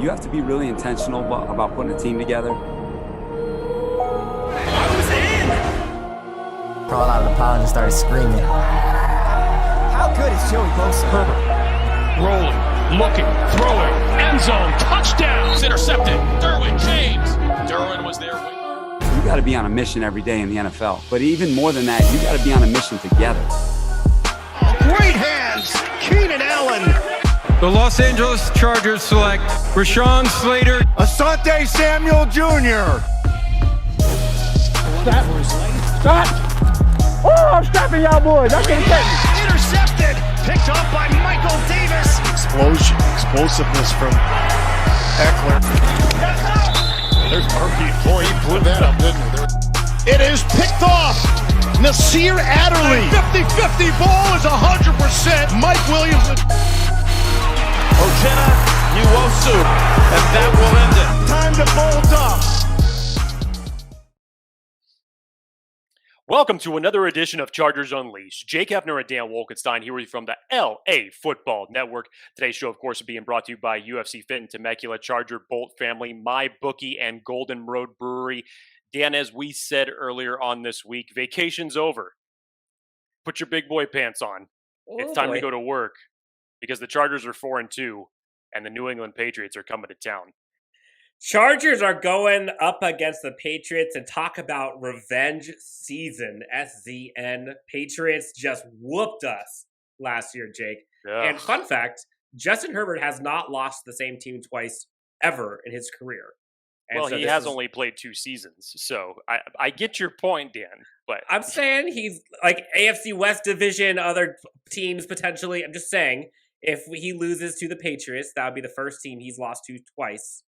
You have to be really intentional about putting a team together. Crawled out of the pound and started screaming. How good is Joey Bosa? Herbert, rolling, looking, throwing, end zone, touchdown! Intercepted. Derwin James. Derwin was there. You got to be on a mission every day in the NFL. But even more than that, you got to be on a mission together. Great hands, Keenan Allen. The Los Angeles Chargers select Rashawn Slater. Asante Samuel Jr. Stop! Oh, I'm stopping y'all boys. I can't catch it. Intercepted. Picked up by Michael Davis. Explosion, explosiveness from Eckler. There's Murphy. Boy, he blew that up, didn't he? It is picked off. Nasir Adderley. 50-50 ball is 100%. Mike Williams. Ojena Nwosu. And that will end it. Time to bolt up. Welcome to another edition of Chargers Unleashed. Jake Hefner and Dan Wolkenstein here with you from the LAFB Network. Today's show, of course, is being brought to you by UFC Fit and Temecula, Charger Bolt Family, My Bookie, and Golden Road Brewery. Dan, as we said earlier on this week, vacation's over. Put your big boy pants on. It's time to go to work because the Chargers are 4-2 and the New England Patriots are coming to town. Chargers are going up against the Patriots and talk about revenge season, SZN. Patriots just whooped us last year, Jake. Yeah. And fun fact, Justin Herbert has not lost the same team twice ever in his career. And well, so he has only played 2 seasons, so I get your point, Dan. But I'm saying he's like AFC West division, other teams potentially. I'm just saying, if he loses to the Patriots, that would be the first team he's lost to twice.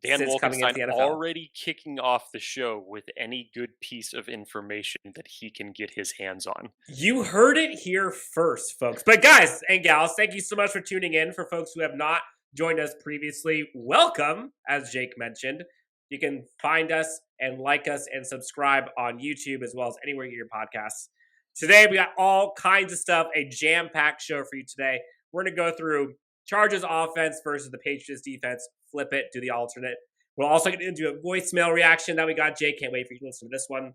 Dan Wolkenstein NFL. already kicking off the show with any good piece of information that he can get his hands on. You heard it here first, folks. But guys and gals, thank you so much for tuning in. For folks who have not joined us previously, welcome, as Jake mentioned. You can find us and like us and subscribe on YouTube as well as anywhere you get your podcasts. Today, we got all kinds of stuff, a jam-packed show for you today. We're going to go through Chargers offense versus the Patriots defense. Flip it, do the alternate. We'll also get into a voicemail reaction that we got. Jay, can't wait for you to listen to this one.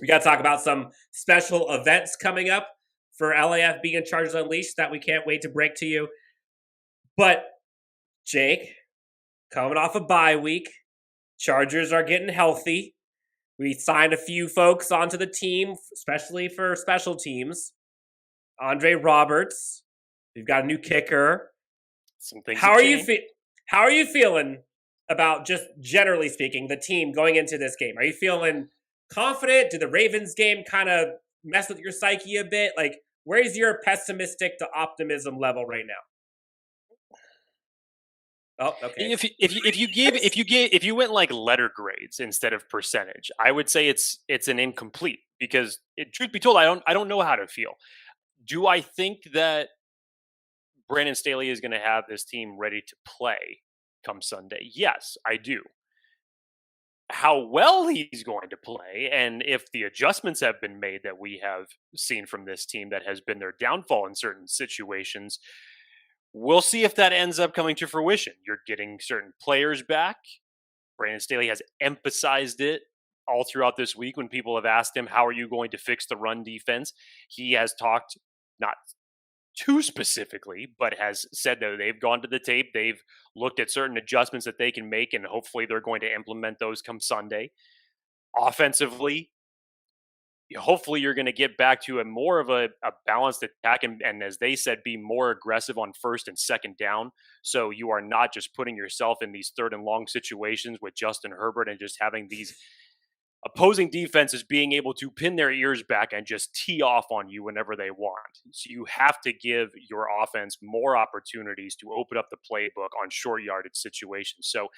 We got to talk about some special events coming up for LAFB and Chargers Unleashed that we can't wait to break to you. But, Jake, coming off a bye week, Chargers are getting healthy. We signed a few folks onto the team, especially for special teams. Andre Roberts. We've got a new kicker. Some things. How are you feeling about, just generally speaking, the team going into this game? Are you feeling confident? Did the Ravens game kind of mess with your psyche a bit? Like, where's your pessimistic to optimism level right now? Oh, okay. If you went like letter grades instead of percentage, I would say it's an incomplete because truth be told, I don't know how to feel. Do I think that Brandon Staley is going to have this team ready to play come Sunday? Yes, I do. How well he's going to play and if the adjustments have been made that we have seen from this team that has been their downfall in certain situations, we'll see if that ends up coming to fruition. You're getting certain players back. Brandon Staley has emphasized it all throughout this week when people have asked him, how are you going to fix the run defense? He has talked, not too specifically, but has said that they've gone to the tape, they've looked at certain adjustments that they can make, and hopefully they're going to implement those come Sunday. Offensively, hopefully you're going to get back to a more of a balanced attack and as they said, be more aggressive on first and second down. So you are not just putting yourself in these third and long situations with Justin Herbert and just having these opposing defenses being able to pin their ears back and just tee off on you whenever they want. So you have to give your offense more opportunities to open up the playbook on short yardage situations. So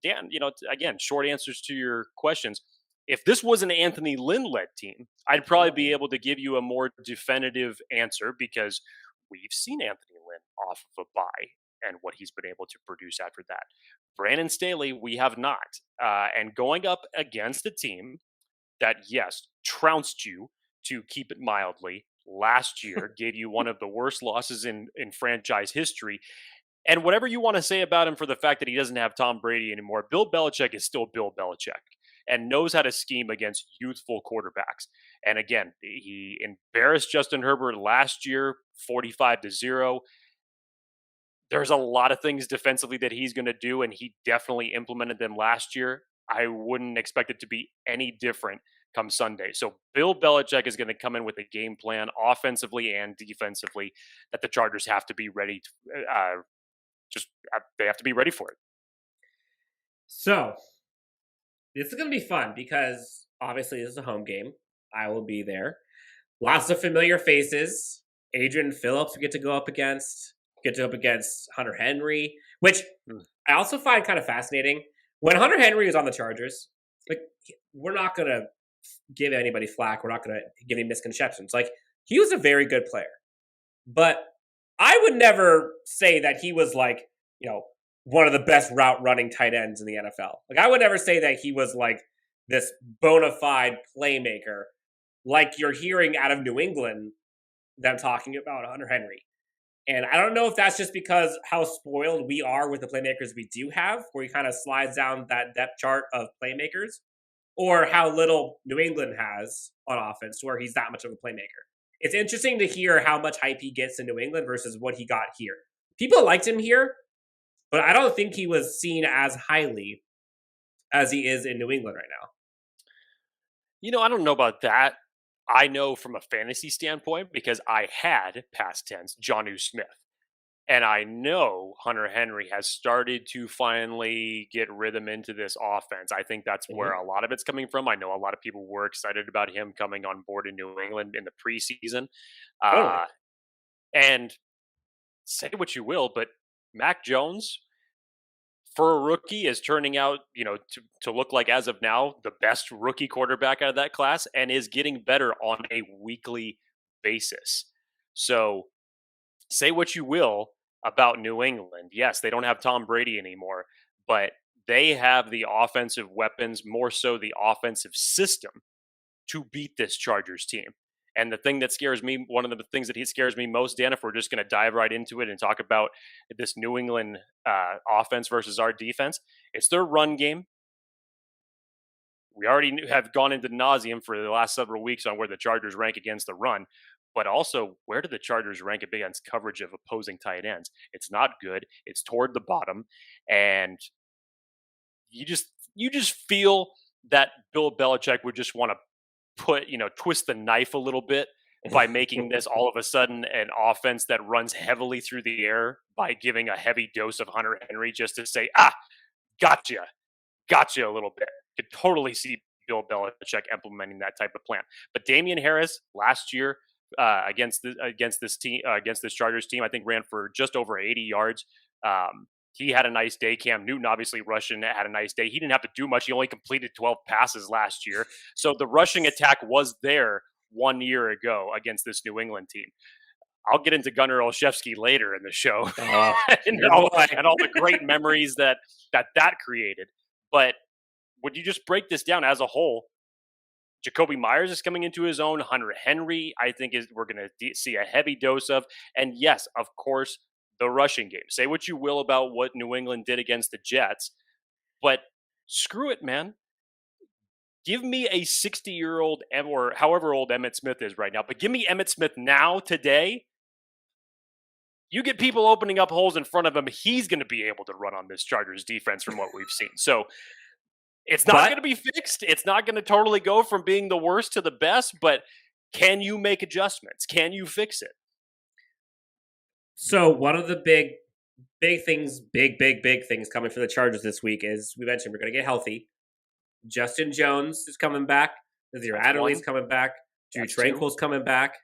Dan, again, short answers to your questions. If this was an Anthony Lynn-led team, I'd probably be able to give you a more definitive answer because we've seen Anthony Lynn off of a bye and what he's been able to produce after that. Brandon Staley, we have not. And going up against a team that, yes, trounced you, to keep it mildly, last year, gave you one of the worst losses in franchise history. And whatever you want to say about him for the fact that he doesn't have Tom Brady anymore, Bill Belichick is still Bill Belichick and knows how to scheme against youthful quarterbacks. And again, he embarrassed Justin Herbert last year, 45-0. There's a lot of things defensively that he's going to do, and he definitely implemented them last year. I wouldn't expect it to be any different come Sunday. So Bill Belichick is going to come in with a game plan offensively and defensively that the Chargers have to be ready to they have to be ready for it. So this is going to be fun because obviously this is a home game. I will be there. Lots of familiar faces. Adrian Phillips we get to go up against. Hunter Henry, which I also find kind of fascinating. When Hunter Henry is on the Chargers, like, we're not going to give anybody flack. We're not going to give any misconceptions. Like, he was a very good player. But I would never say that he was like, one of the best route running tight ends in the NFL. Like, I would never say that he was like this bona fide playmaker like you're hearing out of New England them talking about Hunter Henry. And I don't know if that's just because how spoiled we are with the playmakers we do have, where he kind of slides down that depth chart of playmakers, or how little New England has on offense where he's that much of a playmaker. It's interesting to hear how much hype he gets in New England versus what he got here. People liked him here, but I don't think he was seen as highly as he is in New England right now. I don't know about that. I know from a fantasy standpoint because I had, past tense, Jonnu Smith. And I know Hunter Henry has started to finally get rhythm into this offense. I think that's where a lot of it's coming from. I know a lot of people were excited about him coming on board in New England in the preseason. And say what you will, but Mac Jones, for a rookie, is turning out, to look like, as of now, the best rookie quarterback out of that class and is getting better on a weekly basis. So say what you will about New England. Yes, they don't have Tom Brady anymore, but they have the offensive weapons, more so the offensive system, to beat this Chargers team. And the thing that scares me, one of the things that scares me most, Dan, if we're just going to dive right into it and talk about this New England offense versus our defense, it's their run game. We already have gone into nauseum for the last several weeks on where the Chargers rank against the run, but also where do the Chargers rank against coverage of opposing tight ends? It's not good. It's toward the bottom, and you just feel that Bill Belichick would just want to twist the knife a little bit by making this all of a sudden an offense that runs heavily through the air by giving a heavy dose of Hunter Henry just to say, gotcha a little bit. Could totally see Bill Belichick implementing that type of plan. But Damian Harris last year against this Chargers team, I think ran for just over 80 yards. He had a nice day. Cam Newton, obviously rushing, had a nice day. He didn't have to do much. He only completed 12 passes last year. So the rushing attack was there 1 year ago against this New England team. I'll get into Gunnar Olszewski later in the show and all the great memories that created. But would you just break this down as a whole? Jacoby Myers is coming into his own. Hunter Henry, I think, we're going to see a heavy dose of. And yes, of course, the rushing game. Say what you will about what New England did against the Jets, but screw it, man. Give me a 60-year-old or however old Emmitt Smith is right now, but give me Emmitt Smith now, today. You get people opening up holes in front of him, he's going to be able to run on this Chargers defense from what we've seen. So it's not going to be fixed. It's not going to totally go from being the worst to the best, but can you make adjustments? Can you fix it? So one of the big things coming for the Chargers this week is, we mentioned, we're going to get healthy. Justin Jones is coming back. Nazir Adderley's coming back. Drew Tranquill's coming back.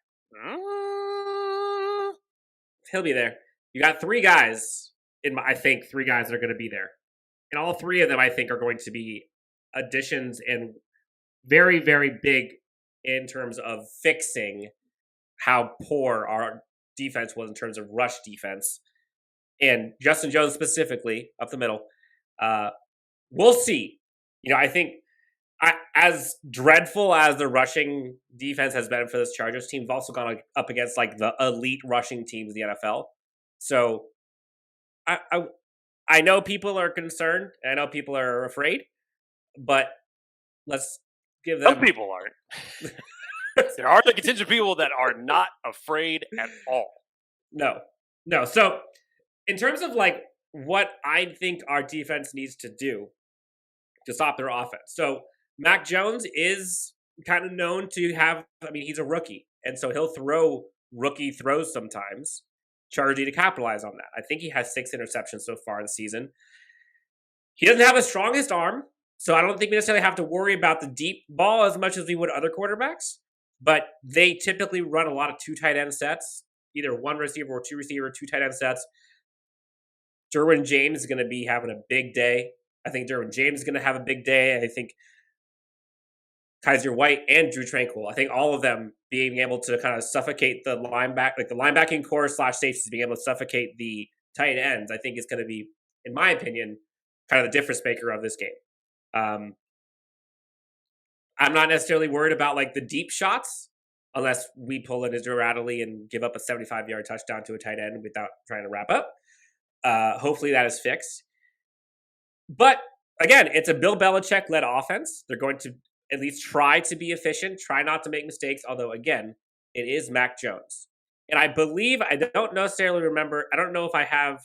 He'll be there. You got three guys that are going to be there. And all three of them, I think, are going to be additions and very, very big in terms of fixing how poor our defense was in terms of rush defense. And Justin Jones specifically, up the middle. We'll see. I think as dreadful as the rushing defense has been for this Chargers team, we've also gone up against like the elite rushing teams of the NFL. So I know people are concerned. I know people are afraid, but let's give them. Some people aren't. There are the contingent of people that are not afraid at all. No. So, in terms of like what I think our defense needs to do to stop their offense. So, Mac Jones is kind of known to have, I mean, he's a rookie, and so he'll throw rookie throws sometimes. Chargers need to capitalize on that. I think he has 6 interceptions so far this season. He doesn't have the strongest arm, so I don't think we necessarily have to worry about the deep ball as much as we would other quarterbacks. But they typically run a lot of 2 tight end sets, either 1 receiver or 2 receiver, 2 tight end sets. Derwin James is going to be having a big day. I think Derwin James is going to have a big day. I think Kaiser White and Drew Tranquil, I think all of them being able to kind of suffocate the linebacking core / safeties, being able to suffocate the tight ends, I think is going to be, in my opinion, kind of the difference maker of this game. I'm not necessarily worried about like the deep shots unless we pull in Israel Adderley and give up a 75-yard touchdown to a tight end without trying to wrap up. Hopefully that is fixed. But again, it's a Bill Belichick-led offense. They're going to at least try to be efficient, try not to make mistakes, although, again, it is Mac Jones. And I believe, I don't necessarily remember, I don't know if I have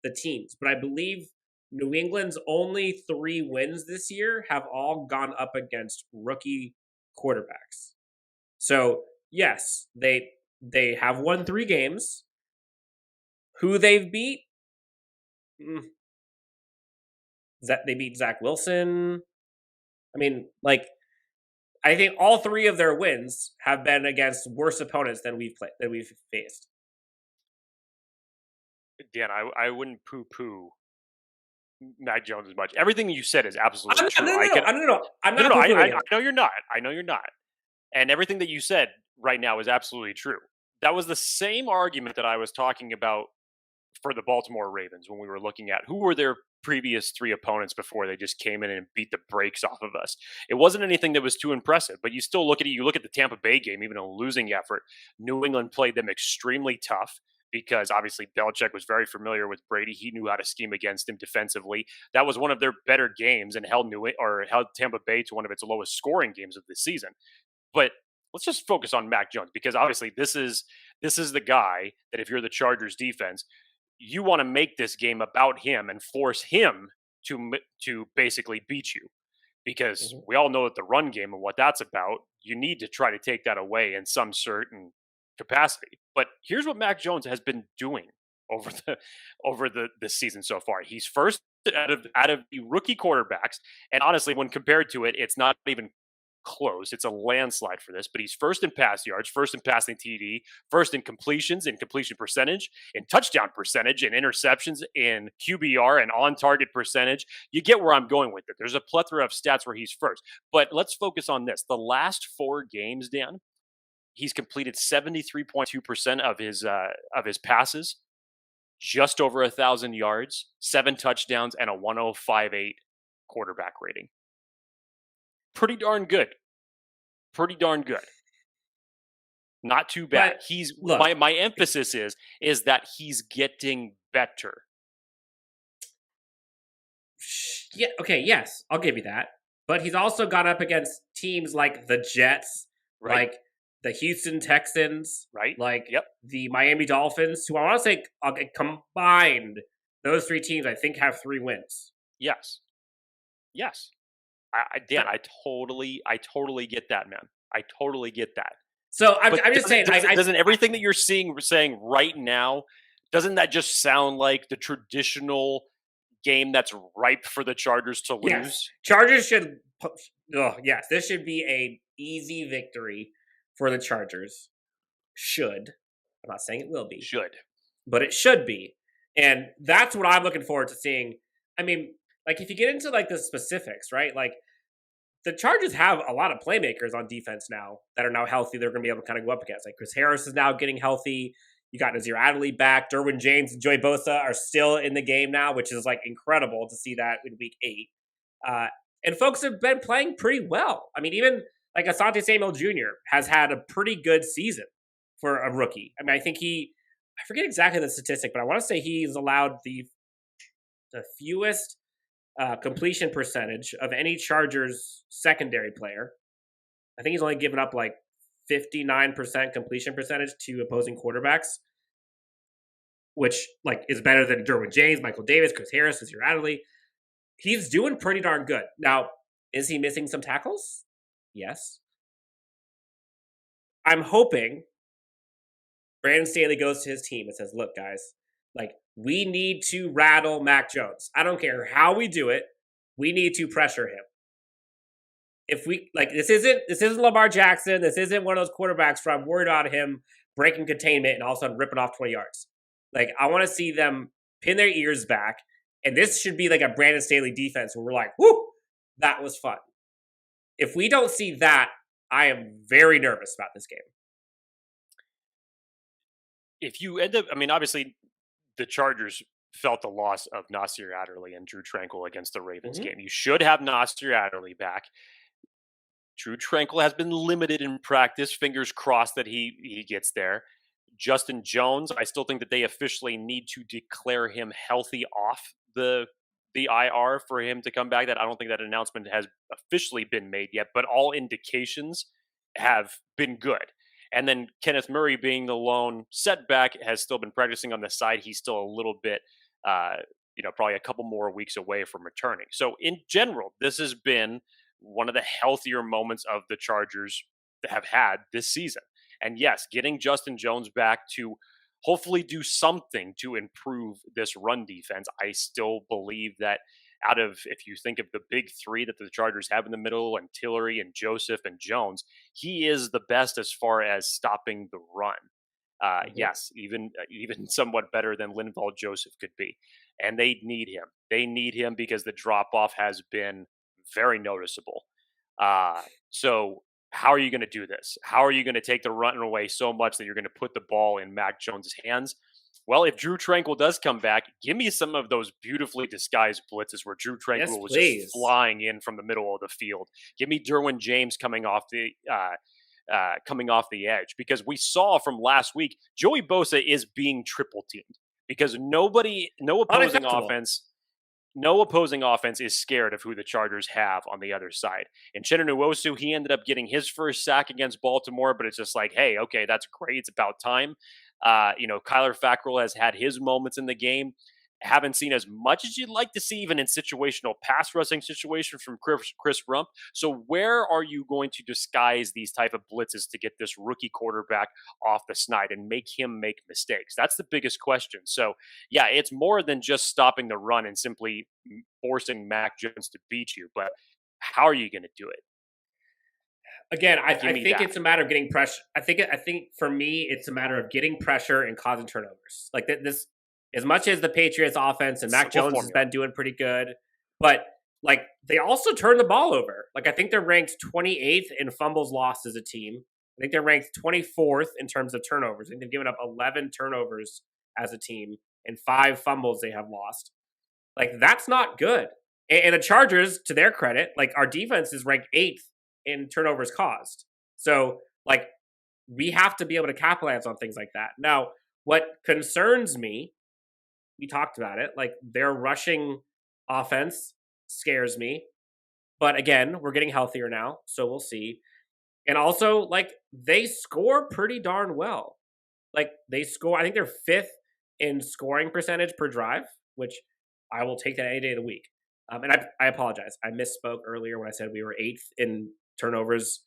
the teams, but I believe New England's only 3 wins this year have all gone up against rookie quarterbacks. So, yes, they have won 3 games. Who they've beat? They beat Zach Wilson. I mean, like, I think all 3 of their wins have been against worse opponents than we've faced. Dan, I wouldn't poo-poo Mac Jones as much. Everything you said is absolutely true. I'm not. I know you're not. I know you're not. And everything that you said right now is absolutely true. That was the same argument that I was talking about for the Baltimore Ravens when we were looking at who were their previous 3 opponents before they just came in and beat the brakes off of us. It wasn't anything that was too impressive, but you still look at it. You look at the Tampa Bay game, even a losing effort. New England played them extremely tough because obviously Belichick was very familiar with Brady. He knew how to scheme against him defensively. That was one of their better games and held Tampa Bay to one of its lowest scoring games of the season. But let's just focus on Mac Jones because obviously this is the guy that if you're the Chargers defense, you want to make this game about him and force him to basically beat you because we all know that the run game and what that's about, you need to try to take that away in some certain capacity. But here's what Mac Jones has been doing over the season so far. He's first out of the rookie quarterbacks, and honestly, when compared to it, it's not even close. It's a landslide for this, but he's first in pass yards, first in passing TD, first in completions, in completion percentage, in touchdown percentage, in interceptions, in QBR, and on-target percentage. You get where I'm going with it. There's a plethora of stats where he's first, but let's focus on this. The last 4 games, Dan, he's completed 73.2% of his passes, just over 1,000 yards, 7 touchdowns, and a 105.8 quarterback rating. Pretty darn good. Not too bad. But my emphasis is that he's getting better. Yeah. Okay. Yes, I'll give you that. But he's also gone up against teams like the Jets, like the Houston Texans, like the Miami Dolphins, who I want to say combined, those 3 teams I think have 3 wins. Yes. Dan, I totally get that, man. I totally get that. So I'm just saying, doesn't everything that you're saying right now, doesn't that just sound like the traditional game that's ripe for the Chargers to lose? Yes. Chargers should. Yes, this should be an easy victory for the Chargers. Should. I'm not saying it will be. Should. But it should be. And that's what I'm looking forward to seeing. I mean, like, if you get into, like, the specifics, right? Like, the Chargers have a lot of playmakers on defense now that are now healthy. They're going to be able to kind of go up against. Like, Chris Harris is now getting healthy. You got Nazir Adderley back. Derwin James and Joey Bosa are still in the game now, which is, like, incredible to see that in Week 8. And folks have been playing pretty well. I mean, even, like, Asante Samuel Jr. has had a pretty good season for a rookie. I mean, I think I forget exactly the statistic, but I want to say he's allowed the the fewest completion percentage of any Chargers secondary player. I think he's only given up like 59% completion percentage to opposing quarterbacks, which like is better than Derwin James, Michael Davis, Chris Harris, Nasir Adderley. He's doing pretty darn good. Now, is he missing some tackles? Yes. I'm hoping Brandon Staley goes to his team and says, look, guys, like, we need to rattle Mac Jones. I don't care how we do it. We need to pressure him. If we like, this isn't Lamar Jackson. This isn't one of those quarterbacks where I'm worried about him breaking containment and all of a sudden ripping off 20 yards. Like, I want to see them pin their ears back. And this should be like a Brandon Staley defense where we're like, whoo, that was fun. If we don't see that, I am very nervous about this game. If you end up, I mean, obviously the Chargers felt the loss of Nasir Adderley and Drew Tranquill against the Ravens game. You should have Nasir Adderley back. Drew Tranquill has been limited in practice. Fingers crossed that he gets there. Justin Jones, I still think that they officially need to declare him healthy off the IR for him to come back. That I don't think that announcement has officially been made yet, but all indications have been good. And then Kenneth Murray, being the lone setback, has still been practicing on the side. He's still a little bit, probably a couple more weeks away from returning. So in general, this has been one of the healthier moments of the Chargers that have had this season. And yes, getting Justin Jones back to hopefully do something to improve this run defense. I still believe that if you think of the big three that the Chargers have in the middle, and Tillery and Joseph and Jones, he is the best as far as stopping the run. Yes, even somewhat better than Linval Joseph could be. And they need him. They need him because the drop-off has been very noticeable. So how are you going to do this? How are you going to take the run away so much that you're going to put the ball in Mac Jones' hands? Well, if Drew Tranquill does come back, give me some of those beautifully disguised blitzes where Drew Tranquill was just flying in from the middle of the field. Give me Derwin James coming off the edge, because we saw from last week, Joey Bosa is being triple teamed because no opposing offense is scared of who the Chargers have on the other side. And Chenna Nwosu, he ended up getting his first sack against Baltimore, but it's just like, hey, okay, that's great. It's about time. Kyler Fackrell has had his moments in the game. Haven't seen as much as you'd like to see, even in situational pass rushing situations from Chris Rump. So where are you going to disguise these type of blitzes to get this rookie quarterback off the snide and make him make mistakes? That's the biggest question. So yeah, it's more than just stopping the run and simply forcing Mac Jones to beat you. But how are you going to do it? Again, I think it's a matter of getting pressure. I think for me, it's a matter of getting pressure and causing turnovers. Like this, as much as the Patriots offense and Mac Jones has been doing pretty good, but like they also turn the ball over. Like I think they're ranked 28th in fumbles lost as a team. I think they're ranked 24th in terms of turnovers. I think they've given up 11 turnovers as a team and 5 fumbles they have lost. Like that's not good. And the Chargers, to their credit, like our defense is ranked 8th in turnovers caused. So like we have to be able to capitalize on things like that. Now, what concerns me, we talked about it, like their rushing offense scares me. But again, we're getting healthier now, so we'll see. And also, like, they score pretty darn well. Like, they score, I think they're 5th in scoring percentage per drive, which I will take that any day of the week. And I apologize. I misspoke earlier when I said we were 8th in turnovers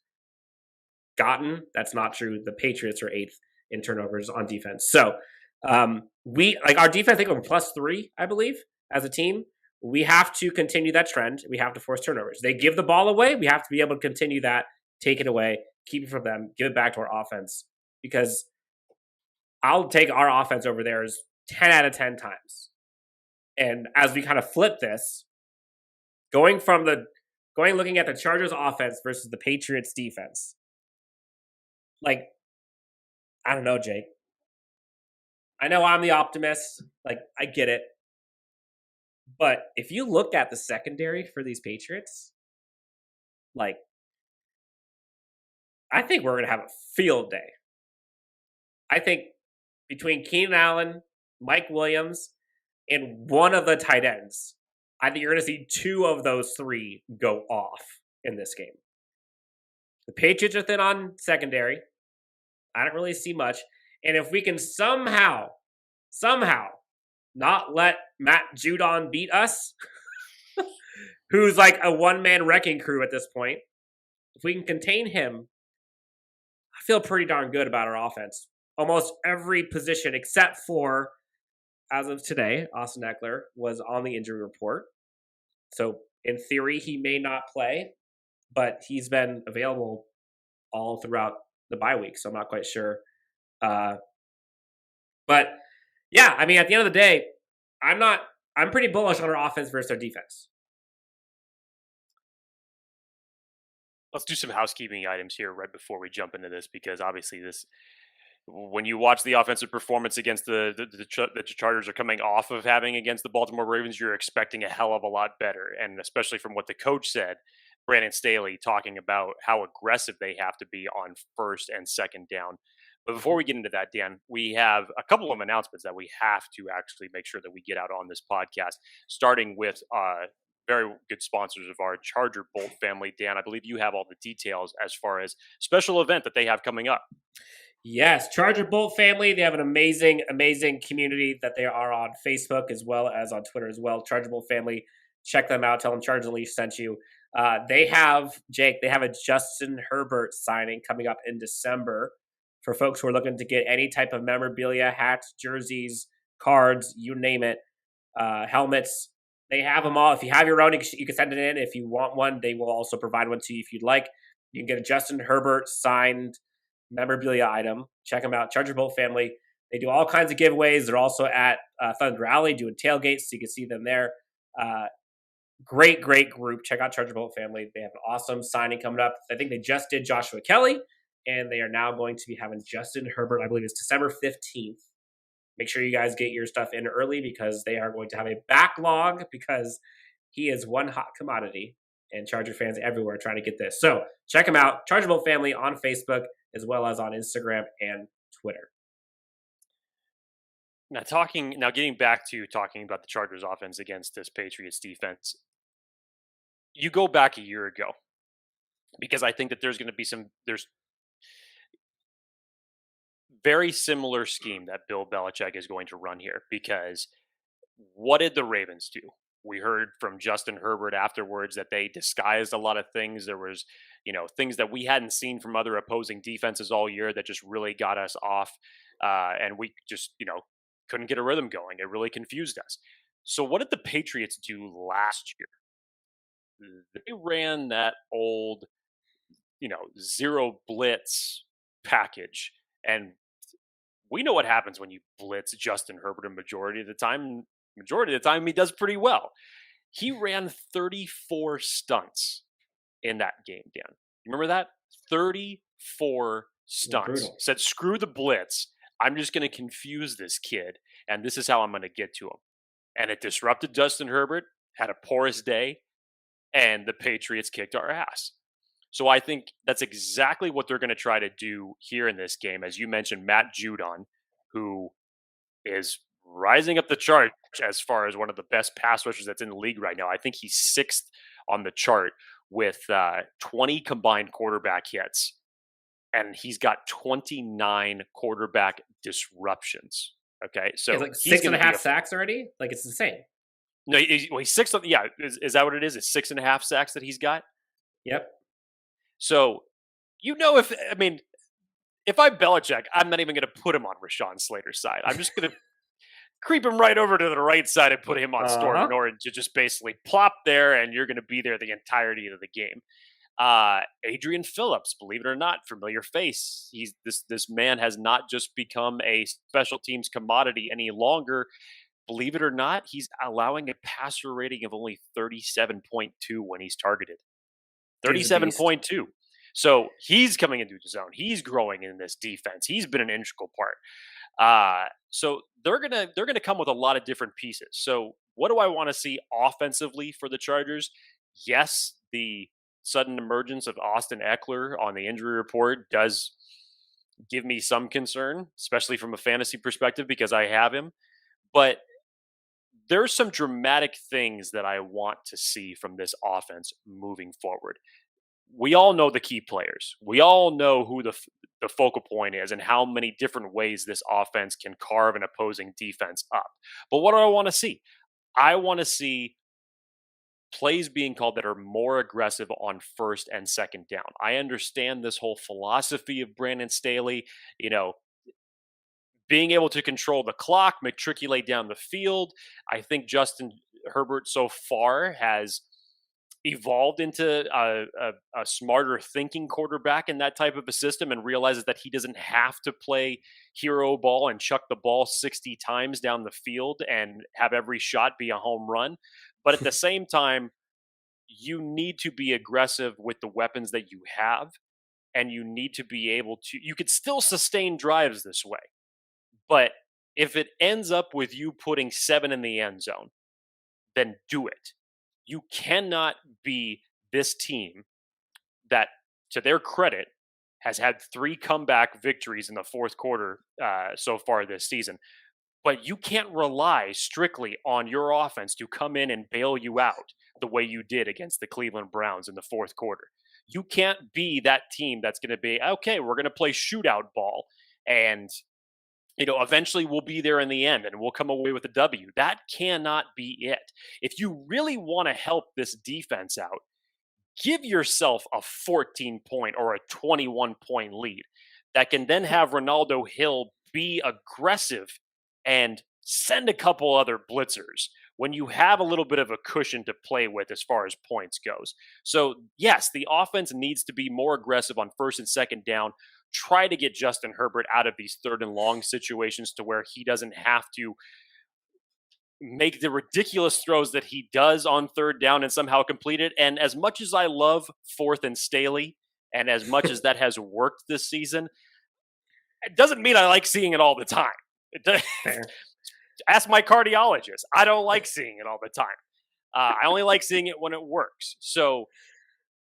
gotten. That's not true. The Patriots are 8th in turnovers on defense. So, our defense, I think we're +3, I believe, as a team. We have to continue that trend. We have to force turnovers. They give the ball away. We have to be able to continue that, take it away, keep it from them, give it back to our offense. Because I'll take our offense over theirs 10 out of 10 times. And as we kind of flip this, looking at the Chargers offense versus the Patriots defense, like, I don't know, Jake. I know I'm the optimist. Like, I get it. But if you look at the secondary for these Patriots, like, I think we're going to have a field day. I think between Keenan Allen, Mike Williams, and one of the tight ends. I think you're going to see 2 of those 3 go off in this game. The Patriots are thin on secondary. I don't really see much. And if we can somehow not let Matt Judon beat us, who's like a one-man wrecking crew at this point, if we can contain him, I feel pretty darn good about our offense. Almost every position except for, as of today, Austin Eckler was on the injury report. So in theory, he may not play, but he's been available all throughout the bye week, so I'm not quite sure. But yeah, I mean, at the end of the day, I'm pretty bullish on our offense versus our defense. Let's do some housekeeping items here right before we jump into this, because obviously when you watch the offensive performance against the Chargers are coming off of having against the Baltimore Ravens, you're expecting a hell of a lot better. And especially from what the coach said, Brandon Staley, talking about how aggressive they have to be on first and second down. But before we get into that, Dan, we have a couple of announcements that we have to actually make sure that we get out on this podcast, starting with very good sponsors of our Charger Bolt family. Dan, I believe you have all the details as far as special event that they have coming up. Yes, Charger Bolt family. They have an amazing, amazing community that they are on Facebook as well as on Twitter as well. Charger Bolt family. Check them out. Tell them Charger Leash sent you. They have a Justin Herbert signing coming up in December for folks who are looking to get any type of memorabilia, hats, jerseys, cards, you name it, helmets. They have them all. If you have your own, you can send it in. If you want one, they will also provide one to you if you'd like. You can get a Justin Herbert signed memorabilia item. Check them out. Charger Bolt family. They do all kinds of giveaways. They're also at Thunder Alley doing tailgates, so you can see them there. Great group. Check out Charger Bolt family. They have an awesome signing coming up. I think they just did Joshua Kelly, and they are now going to be having Justin Herbert. I believe it's December 15th. Make sure you guys get your stuff in early because they are going to have a backlog because he is one hot commodity, and Charger fans everywhere trying to get this. So check them out. Charger Bolt family on Facebook as well as on Instagram and Twitter. Now getting back to talking about the Chargers offense against this Patriots defense, you go back a year ago, because I think that there's very similar scheme that Bill Belichick is going to run here, because what did the Ravens do? We heard from Justin Herbert afterwards that they disguised a lot of things. There was, things that we hadn't seen from other opposing defenses all year that just really got us off. And we just, couldn't get a rhythm going. It really confused us. So what did the Patriots do last year? They ran that old, zero blitz package. And we know what happens when you blitz Justin Herbert a majority of the time. Majority of the time, he does pretty well. He ran 34 stunts in that game, Dan. You remember that? 34 stunts. Said, screw the blitz. I'm just going to confuse this kid, and this is how I'm going to get to him. And it disrupted Justin Herbert, had a porous day, and the Patriots kicked our ass. So I think that's exactly what they're going to try to do here in this game. As you mentioned, Matt Judon, who is rising up the chart as far as one of the best pass rushers that's in the league right now. I think he's 6th on the chart with 20 combined quarterback hits, and he's got 29 quarterback disruptions. Okay, so it's like 6.5 sacks already. Like, it's insane. No, he's 6th. Yeah, is that what it is? It's 6.5 sacks that he's got. Yep. So, if I'm Belichick, I'm not even going to put him on Rashawn Slater's side. I'm just going to creep him right over to the right side and put him on Storm Norton to just basically plop there, and you're going to be there the entirety of the game. Adrian Phillips, believe it or not, familiar face. This man has not just become a special teams commodity any longer. Believe it or not, he's allowing a passer rating of only 37.2 when he's targeted. 37.2. So he's coming into the zone. He's growing in this defense. He's been an integral part. So they're gonna come with a lot of different pieces. So what do I want to see offensively for the Chargers? Yes, the sudden emergence of Austin Eckler on the injury report does give me some concern, especially from a fantasy perspective, because I have him. But there's some dramatic things that I want to see from this offense moving forward. We all know the key players. We all know who the focal point is and how many different ways this offense can carve an opposing defense up. But what do I want to see? I want to see plays being called that are more aggressive on first and second down. I understand this whole philosophy of Brandon Staley, being able to control the clock, matriculate down the field. I think Justin Herbert so far has evolved into a smarter thinking quarterback in that type of a system and realizes that he doesn't have to play hero ball and chuck the ball 60 times down the field and have every shot be a home run. But at the same time, you need to be aggressive with the weapons that you have, and you need to be able to, you could still sustain drives this way. But if it ends up with you putting 7 in the end zone, then do it. You cannot be this team that, to their credit, has had 3 comeback victories in the fourth quarter so far this season. But you can't rely strictly on your offense to come in and bail you out the way you did against the Cleveland Browns in the fourth quarter. You can't be that team that's going to be, okay, we're going to play shootout ball and eventually we'll be there in the end and we'll come away with a W. That cannot be it. If you really want to help this defense out, give yourself a 14-point or a 21-point lead that can then have Ronaldo Hill be aggressive and send a couple other blitzers when you have a little bit of a cushion to play with as far as points goes. So yes, the offense needs to be more aggressive on first and second down. Try to get Justin Herbert out of these third and long situations to where he doesn't have to make the ridiculous throws that he does on third down and somehow complete it. And as much as I love fourth and Staley, and as much as that has worked this season, it doesn't mean I like seeing it all the time. Ask my cardiologist. I don't like seeing it all the time. I only like seeing it when it works. So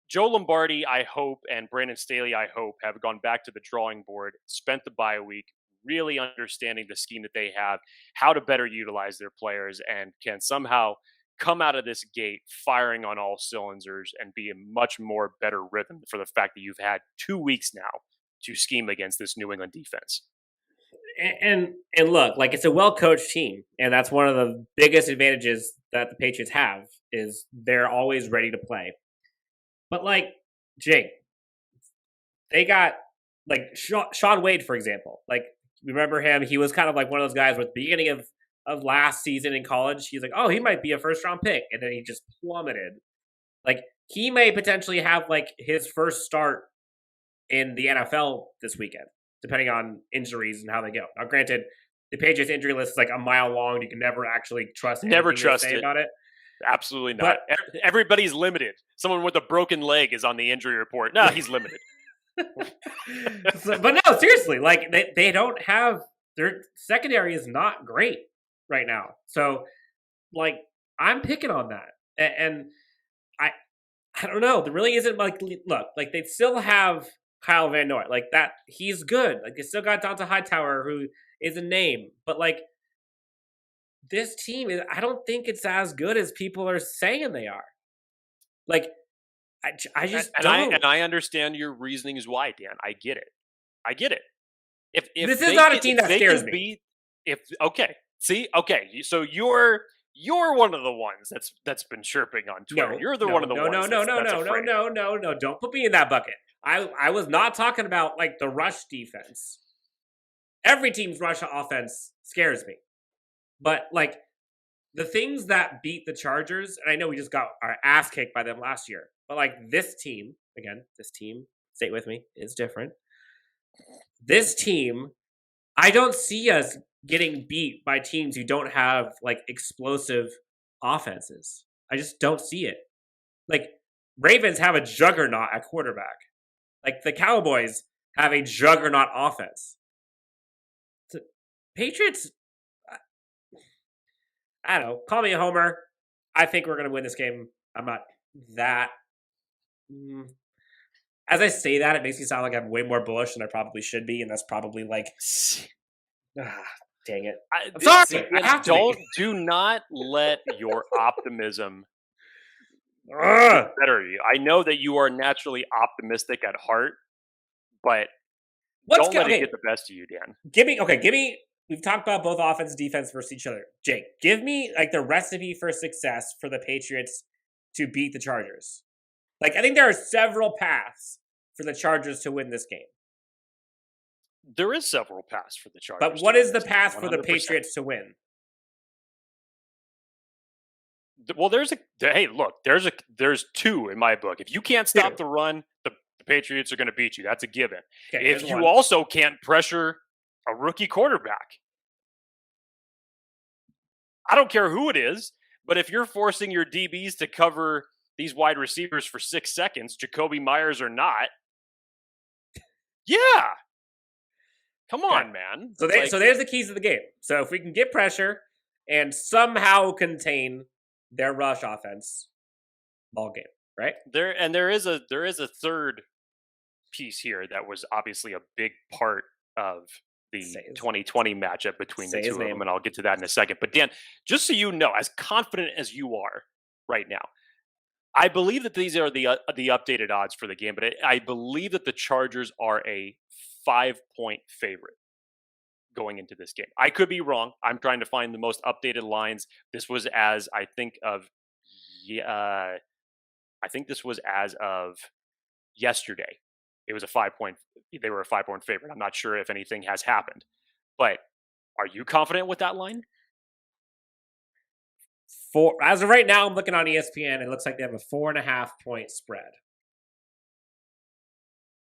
Joe Lombardi, I hope, and Brandon Staley, I hope, have gone back to the drawing board, spent the bye week, really understanding the scheme that they have, how to better utilize their players, and can somehow come out of this gate firing on all cylinders and be a much more better rhythm for the fact that you've had 2 weeks now to scheme against this New England defense. And look, like, it's a well-coached team, and that's one of the biggest advantages that the Patriots have is they're always ready to play. But, like, Jake, they got, like, Sean Wade, for example. Like, remember him? He was kind of like one of those guys with the beginning of last season in college. He's like, oh, he might be a first-round pick. And then he just plummeted. Like, he may potentially have, like, his first start in the NFL this weekend, depending on injuries and how they go. Now, granted, the Patriots injury list is like a mile long. You can never actually trust anything Never trust they say it. about it. Absolutely not. But everybody's limited. Someone with a broken leg is on the injury report. No, he's limited. But no, seriously, like they don't have, their secondary is not great right now. So, like, I'm picking on that, and I don't know. There really isn't, like, look, like, they still have Kyle Van Noy, like, that, he's good. Like, they still got Donta Hightower, who is a name, but, like, this team is, I don't think it's as good as people are saying they are. Like, I just don't. And I understand your reasonings why, Dan. I get it. If this is not a team that scares me. So you're one of the ones that's been chirping on Twitter. You're one of the ones. No. Don't put me in that bucket. I was not talking about, like, the rush defense. Every team's rush offense scares me. But, like, the things that beat the Chargers, and I know we just got our ass kicked by them last year, but, like, this team, stay with me, is different. This team, I don't see us getting beat by teams who don't have, like, explosive offenses. I just don't see it. Like, Ravens have a juggernaut at quarterback. Like, the Cowboys have a juggernaut offense. The Patriots, I don't know. Call me a homer. I think we're going to win this game. I'm not that. As I say that, it makes me sound like I'm way more bullish than I probably should be, and that's probably, like, Dang it! I'm sorry. I have to Do not let your optimism Ugh. better you. I know that you are naturally optimistic at heart, but Let's don't let it get the best of you, Dan. Give me. We've talked about both offense and defense versus each other. Jake, give me like the recipe for success for the Patriots to beat the Chargers. Like, I think there are several paths for the Chargers to win this game. There is several paths for the Chargers. But what is the path for the Patriots to win? Well, there's two in my book. If you can't stop the run, the Patriots are going to beat you. That's a given. Okay, if you also can't pressure a rookie quarterback, I don't care who it is, but if you're forcing your DBs to cover these wide receivers for 6 seconds, Jacoby Myers or not, yeah. Come on, man. So there's the keys of the game. So if we can get pressure and somehow contain their rush offense, ball game, right? There is a third piece here that was obviously a big part of the 2020 matchup between the two of them, and I'll get to that in a second. But Dan, just so you know, as confident as you are right now, I believe that these are the updated odds for the game, but I believe that the Chargers are a 5-point favorite going into this game. I could be wrong. I'm trying to find the most updated lines. This was as I think this was as of yesterday. It was they were a 5-point favorite. I'm not sure if anything has happened, but are you confident with that line? As of right now, I'm looking on ESPN. It looks like they have a 4.5-point spread.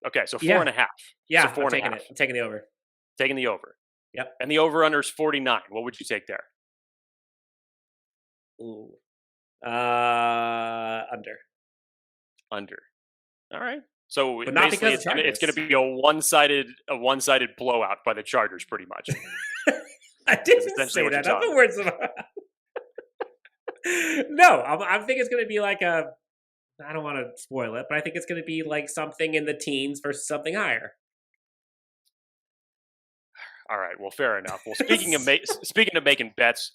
Okay, so 4.5. Yeah, so 4.5. I'm taking the over. Taking the over. Yep. And the over-under is 49. What would you take there? Ooh. Under. Under. All right. So but not basically because it's going to be a one-sided blowout by the Chargers, pretty much. I didn't say that. I put words about. No, I think it's going to be like I don't want to spoil it, but I think it's going to be like something in the teens versus something higher. All right. Well, fair enough. Well, speaking of making bets,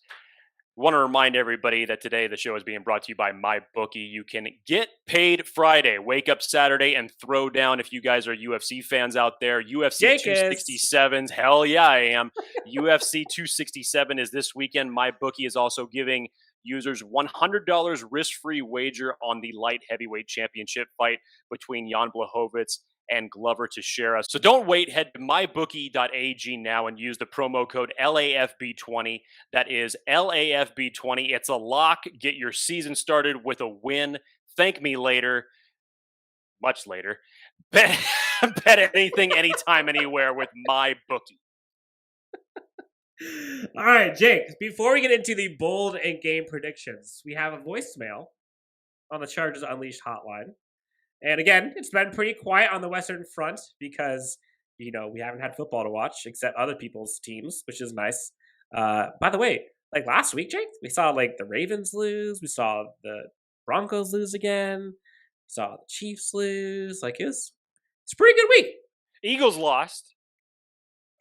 want to remind everybody that today the show is being brought to you by MyBookie. You can get paid Friday, wake up Saturday, and throw down. If you guys are UFC fans out there, UFC 267s, hell yeah, I am. UFC 267 is this weekend. MyBookie is also giving users $100 risk-free wager on the light heavyweight championship fight between Jan Blachowicz and Glover Teixeira. So don't wait. Head to mybookie.ag now and use the promo code LAFB20. That is LAFB20. It's a lock. Get your season started with a win. Thank me later. Much later. Bet anything, anytime, anywhere with MyBookie. All right, Jake, before we get into the bold and game predictions, we have a voicemail on the Chargers Unleashed hotline. And again, it's been pretty quiet on the Western Front because, we haven't had football to watch except other people's teams, which is nice. By the way, like last week, Jake, we saw like the Ravens lose. We saw the Broncos lose again. We saw the Chiefs lose. Like it's a pretty good week. Eagles lost.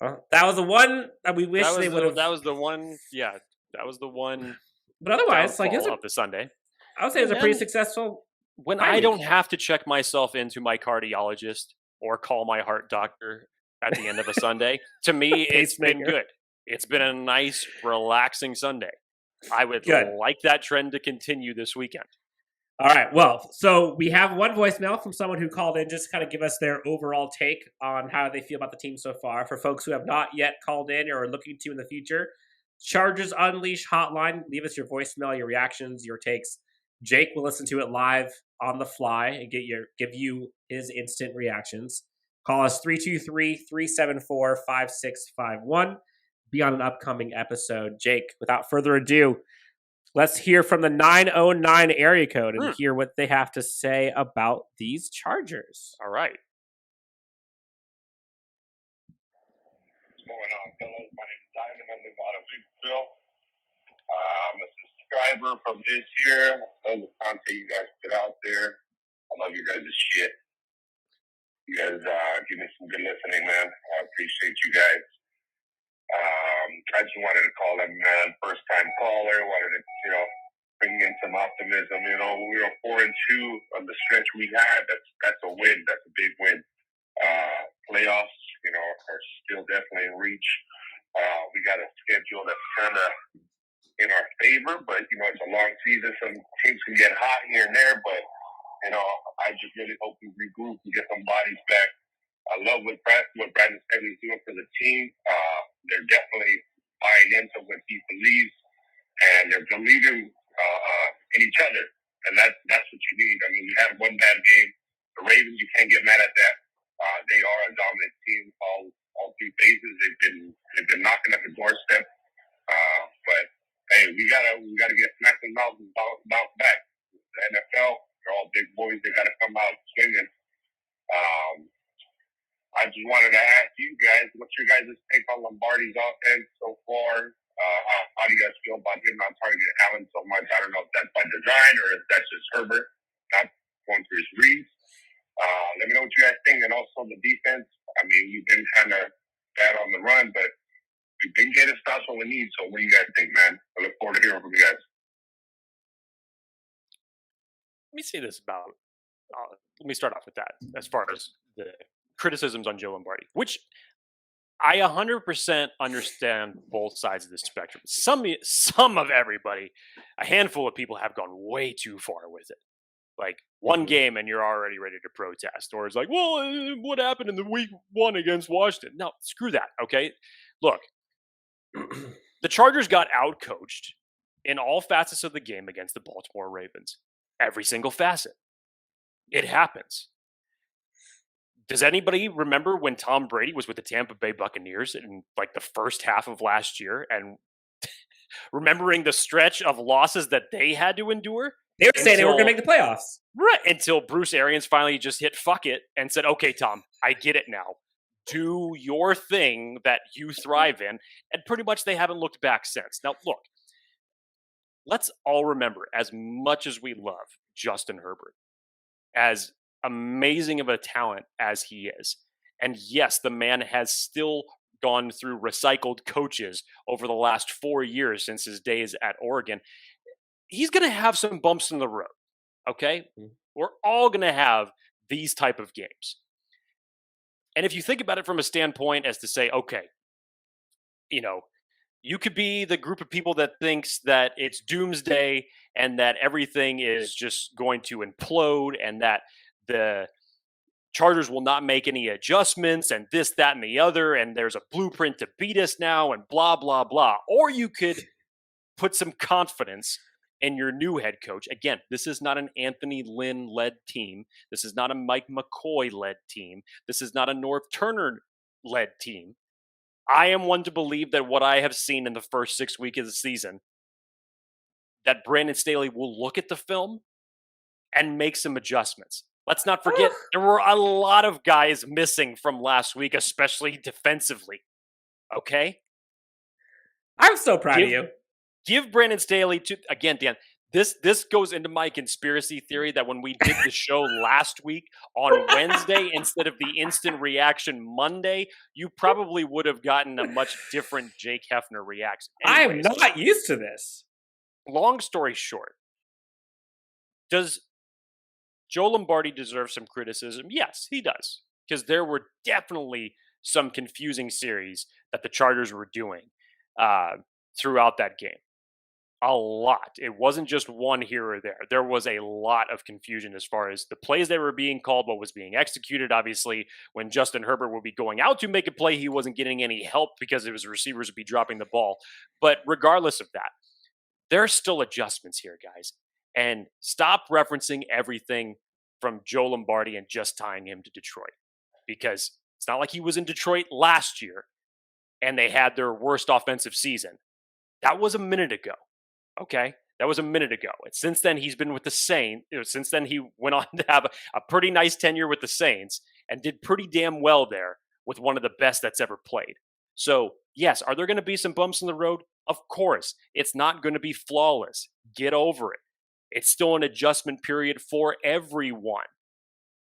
That was the one that we wish they would have. That was the one. Yeah, that was the one. But otherwise, like of the Sunday, I would say it was a pretty successful. When I don't have to check myself into my cardiologist or call my heart doctor at the end of a Sunday, to me, it's been good. It's been a nice, relaxing Sunday. I would like that trend to continue this weekend. All right. Well, so we have one voicemail from someone who called in just to kind of give us their overall take on how they feel about the team so far. For folks who have not yet called in or are looking to in the future, Chargers Unleashed hotline. Leave us your voicemail, your reactions, your takes. Jake will listen to it live on the fly and give you his instant reactions. Call us 323-374-5651. Be on an upcoming episode. Jake, without further ado, let's hear from the 909 area code and hear what they have to say about these Chargers. All right. What's going on, fellas? My name is Diamond. I live out of Victorville. I'm a subscriber from this year. I love the content you guys put out there. I love you guys' shit. You guys give me some good listening, man. I appreciate you guys. I just wanted to call him first time caller. Wanted to bring in some optimism. We were 4-2 on the stretch we had. That's a win. That's a big win. Playoffs, are still definitely in reach. We got a schedule that's kind of in our favor, but it's a long season. Some teams can get hot here and there, but I just really hope we regroup and get some bodies back. I love what Brandon Staley's doing for the team. They're definitely buying into what he believes, and they're believing in each other, and that's what you need. I mean, you had one bad game. The Ravens, you can't get mad at that. They are a dominant team all three phases. They've been knocking at the doorstep. But hey, we gotta get smacked in the mouth and bounce back. The NFL, they're all big boys. They gotta come out swinging. I just wanted to ask you guys, what's your guys' take on Lombardi's offense so far? How do you guys feel about him not targeting Allen so much? I don't know if that's by design or if that's just Herbert not going through his reads. Let me know what you guys think. And also the defense. I mean, you've been kind of bad on the run, but we've been getting stops when we need. So what do you guys think, man? I look forward to hearing from you guys. Let me say this about. Let me start off with that as far as the criticisms on Joe Lombardi, which I 100% understand both sides of the spectrum. Some of everybody, a handful of people have gone way too far with it. Like one game and you're already ready to protest, or it's like, well, what happened in the week 1 against Washington? No, screw that. Okay, look, the Chargers got outcoached in all facets of the game against the Baltimore Ravens. Every single facet. It happens. Does anybody remember when Tom Brady was with the Tampa Bay Buccaneers in like the first half of last year and remembering the stretch of losses that they had to endure? They were saying they were going to make the playoffs. Right. Until Bruce Arians finally just hit fuck it and said, okay, Tom, I get it now. Do your thing that you thrive in. And pretty much they haven't looked back since. Now, look, let's all remember, as much as we love Justin Herbert, as amazing of a talent as he is, and yes, the man has still gone through recycled coaches over the last 4 years since his days at Oregon, he's going to have some bumps in the road, okay? We're all going to have these type of games. And if you think about it from a standpoint as to say, okay, you could be the group of people that thinks that it's doomsday and that everything is just going to implode and that the Chargers will not make any adjustments and this, that, and the other, and there's a blueprint to beat us now and blah, blah, blah. Or you could put some confidence in your new head coach. Again, this is not an Anthony Lynn-led team. This is not a Mike McCoy-led team. This is not a North Turner-led team. I am one to believe that what I have seen in the first 6 weeks of the season, that Brandon Staley will look at the film and make some adjustments. Let's not forget, there were a lot of guys missing from last week, especially defensively. Okay? I'm so proud of you. Give Brandon Staley again, Dan, this goes into my conspiracy theory that when we did the show last week on Wednesday instead of the instant reaction Monday, you probably would have gotten a much different Jake Hefner reaction. Anyways, I am not used to this. Long story short, does Joe Lombardi deserve some criticism? Yes, he does. Because there were definitely some confusing series that the Chargers were doing throughout that game. A lot. It wasn't just one here or there. There was a lot of confusion as far as the plays that were being called, what was being executed. Obviously, when Justin Herbert would be going out to make a play, he wasn't getting any help because his receivers would be dropping the ball. But regardless of that, there are still adjustments here, guys. And stop referencing everything from Joe Lombardi and just tying him to Detroit. Because it's not like he was in Detroit last year and they had their worst offensive season. That was a minute ago. Okay, that was a minute ago. And since then, he's been with the Saints. Since then, he went on to have a pretty nice tenure with the Saints and did pretty damn well there with one of the best that's ever played. So, yes, are there going to be some bumps in the road? Of course. It's not going to be flawless. Get over it. It's still an adjustment period for everyone.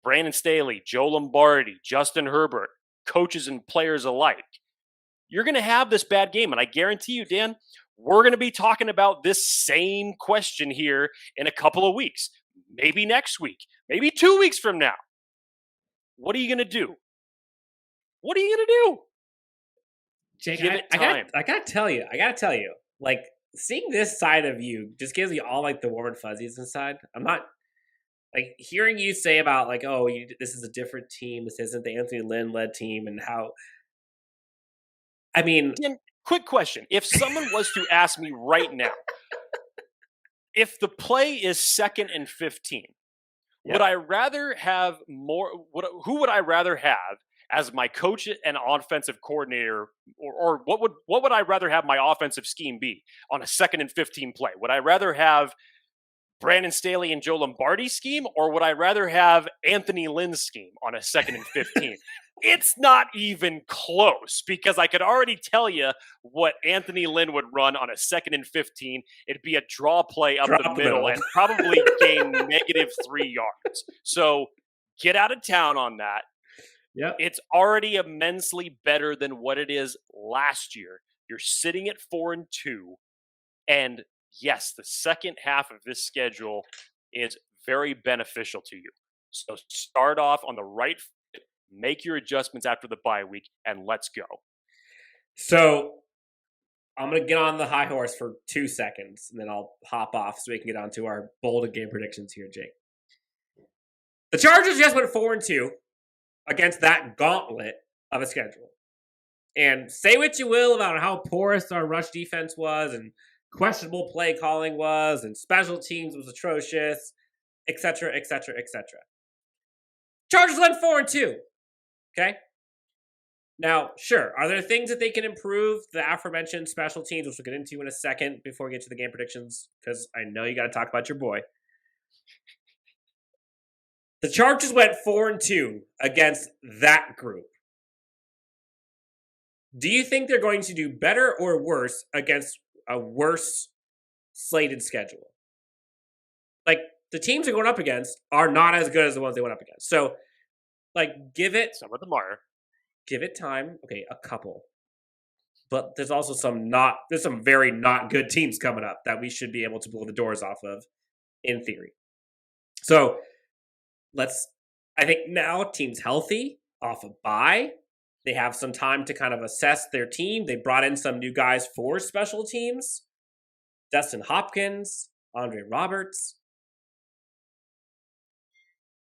Brandon Staley, Joe Lombardi, Justin Herbert, coaches and players alike. you're going to have this bad game. And I guarantee you, Dan, we're going to be talking about this same question here in a couple of weeks, maybe next week, maybe 2 weeks from now. What are you going to do? What are you going to do? Jake, Give it time. I gotta tell you, like, seeing this side of you just gives me all like the warm and fuzzies inside. I'm not like hearing you say about like, oh, this is a different team. This isn't the Anthony Lynn led team, and how. I mean, Dan, quick question: if someone was to ask me right now, if the play is 2nd and 15, would I rather have more? Who would I rather have as my coach and offensive coordinator, or what would I rather have my offensive scheme be on a 2nd and 15 play? Would I rather have Brandon Staley and Joe Lombardi's scheme, or would I rather have Anthony Lynn's scheme on a 2nd and 15? It's not even close, because I could already tell you what Anthony Lynn would run on a 2nd and 15. It'd be a draw play up the middle and probably gain -3 yards. So get out of town on that. Yeah, it's already immensely better than what it is last year. You're sitting at 4-2, and yes, the second half of this schedule is very beneficial to you. So start off on the right foot, make your adjustments after the bye week, and let's go. So I'm going to get on the high horse for 2 seconds, and then I'll hop off so we can get on to our bold game predictions here, Jake. The Chargers just went 4-2 against that gauntlet of a schedule. And say what you will about how porous our rush defense was, and questionable play calling was, and special teams was atrocious, etc., etc., etc. Chargers went 4-2. Okay? Now, sure, are there things that they can improve? The aforementioned special teams, which we'll get into in a second before we get to the game predictions, because I know you got to talk about your boy. The Chargers went 4-2 against that group. Do you think they're going to do better or worse against a worse slated schedule? Like, the teams they're going up against are not as good as the ones they went up against. So, like, some of them are. Give it time. Okay, a couple. But there's also some very not good teams coming up that we should be able to blow the doors off of, in theory. So, I think now team's healthy, off a bye. They have some time to kind of assess their team. They brought in some new guys for special teams. Dustin Hopkins, Andre Roberts.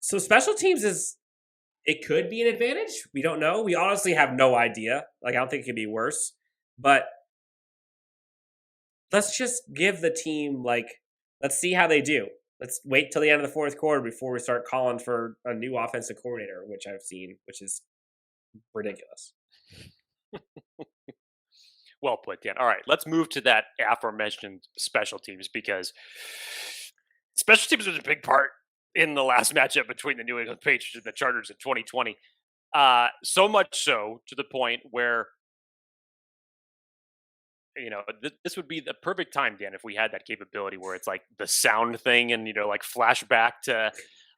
So special teams it could be an advantage. We don't know. We honestly have no idea. Like, I don't think it could be worse. But let's just give the team, let's see how they do. Let's wait till the end of the fourth quarter before we start calling for a new offensive coordinator, which I've seen, which is ridiculous. Well put, Dan. All right, let's move to that aforementioned special teams, because special teams was a big part in the last matchup between the New England Patriots and the Chargers in 2020. So much so to the point where, this would be the perfect time, Dan, if we had that capability where it's like the sound thing and, like flashback to